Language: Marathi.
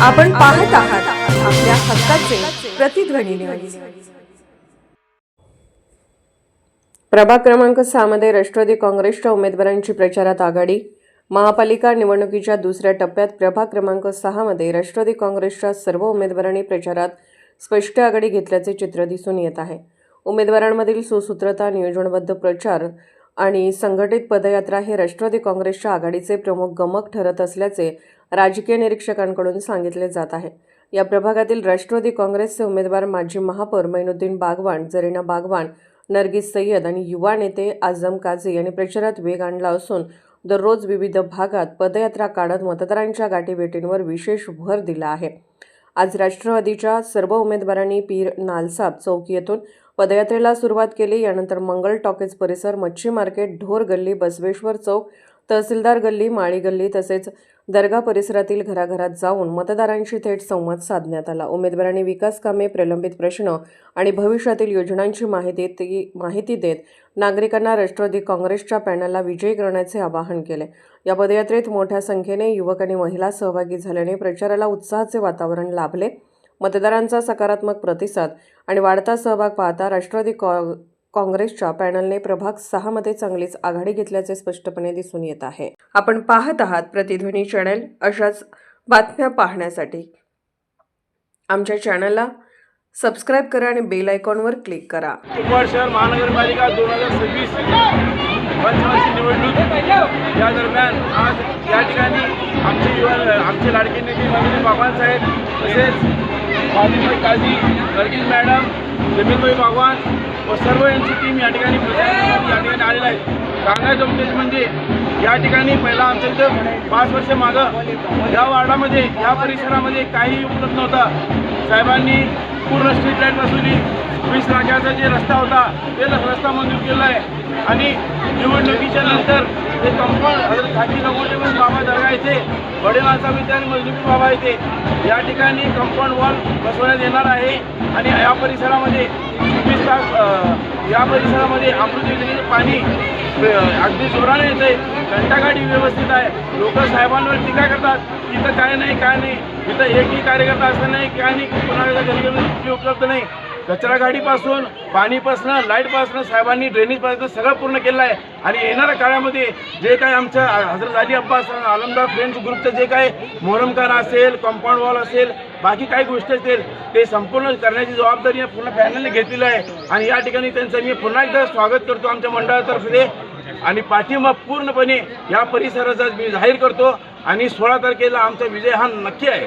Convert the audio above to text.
आपण पाहत आहात आपल्या हक्काचे प्रतिध्वनी न्यूज। प्रभाग क्रमांक 6 मध्ये राष्ट्रवादी काँग्रेसच्या उमेदवारांची प्रचारात आघाडी। महापालिका निवडणुकीच्या दुसऱ्या टप्प्यात प्रभाग क्रमांक 6 मध्ये राष्ट्रवादी काँग्रेसच्या सर्व उमेदवारांनी प्रचारात स्पष्ट आघाडी घेतल्याचे चित्र दिसून येत आहे। उमेदवारांमधील सुसूत्रता, नियोजनबद्ध प्रचार आणि संघटित पदयात्रा हे राष्ट्रवादी काँग्रेसच्या आघाडीचे प्रमुख गमक ठरत असल्याचे राजकीय निरीक्षकांकडून सांगितले जात आहे। या प्रभागातील राष्ट्रवादी काँग्रेसचे उमेदवार माजी महापौर मैनुद्दीन बागवान, जरीना बागवान, नरगिस सय्यद आणि युवा नेते आझम काझी यांनी प्रचारात वेग आणला असून दररोज विविध भागात पदयात्रा काढत मतदारांच्या गाठीभेटींवर विशेष भर दिला आहे। आज राष्ट्रवादीच्या सर्व उमेदवारांनी पीर नालसाब चौक येथून पदयात्रेला सुरुवात केली। यानंतर मंगल टॉकीज परिसर, मच्छी मार्केट, ढोर गल्ली, बसवेश्वर चौक, तहसीलदार गल्ली, माळी गल्ली तसेच दर्गा परिसरातील घराघरात जाऊन मतदारांशी थेट संवाद साधण्यात आला। उमेदवारांनी विकास कामे, प्रलंबित प्रश्न आणि भविष्यातील योजनांची माहिती देत नागरिकांना राष्ट्रवादी काँग्रेसच्या पॅनलला विजयी करण्याचे आवाहन केले। या पदयात्रेत मोठ्या संख्येने युवक आणि महिला सहभागी झाल्याने प्रचाराला उत्साहाचे वातावरण लाभले। मतदारांचा सकारात्मक प्रतिसाद आणि वाढता सहभाग पाहता राष्ट्रवादी काँग्रेसच्या पॅनलने प्रभाग 6 मध्ये चांगलीच आघाडी घेतल्याचे स्पष्टपणे दिसून येत आहे। आपण पाहत आहात प्रतिध्वनी चॅनल। अशाच बातम्या पाहण्यासाठी आमच्या चॅनलला सबस्क्राइब करा आणि बेल आयकॉनवर क्लिक करा। कुपवाड शहर महानगरपालिका 2026 पंचवार्षिक निवडणूक या दरम्यान आज या ठिकाणी आमचे लाडके नेते मैनुद्दीन बागवान साहेब, तसेच आझम काझी, नरगिस मॅडम, जमीलभाई बागवान व सर्व यांची टीम या ठिकाणी आलेला आहे। सांगायचं उद्देश म्हणजे या ठिकाणी पहिला आमच्या इथं 5 वर्ष मागं या वार्डामध्ये, या परिसरामध्ये काही उपलब्ध नव्हता। साहेबांनी पूर्ण स्ट्रीट लाईट बसवली, 20 लाखाचा जे रस्ता होता ते रस्ता मंजूर केला आहे आणि निवडणुकीच्या नंतर ते कंपाऊंड खाकी लगोटे म्हणून बाबा दर्गा येथे वडीलांचा विद्या आणि मजलुबी बाबा येथे या ठिकाणी कंपाऊंड वॉल बसवण्यात येणार आहे। आणि या परिसरामध्ये 24 तास या परिसरामध्ये अमृत योजनेचे पाणी अगदी जोराने येते। घंटागाडी व्यवस्थित आहे। लोक साहेबांवर टीका करतात, इथं काय नाही, इथं एकही कार्यकर्ता असं नाही, काय नाही, कोणाच्या घरी उपलब्ध नाही। कचरा गाडीपासून, पाणीपासून, लाईटपासून, साहेबांनी ड्रेनेजपासून सगळं पूर्ण केलं आहे। आणि येणाऱ्या काळामध्ये जे काय आमच्या हजरत अली अब्बास आलमदार फ्रेंड्स ग्रुपचं जे काय मोहरमखाना असेल, कंपाऊंड वॉल असेल, बाकी काही गोष्टी असतील ते संपूर्ण करण्याची जबाबदारी पूर्ण पॅनलने घेतलेली आहे। आणि या ठिकाणी त्यांचं मी पुन्हा एकदा स्वागत करतो आमच्या मंडळातर्फे आणि पाठिंबा पूर्णपणे या परिसराचा मी जाहीर करतो। आणि 16 तारखेला आमचा विजय हा नक्की आहे।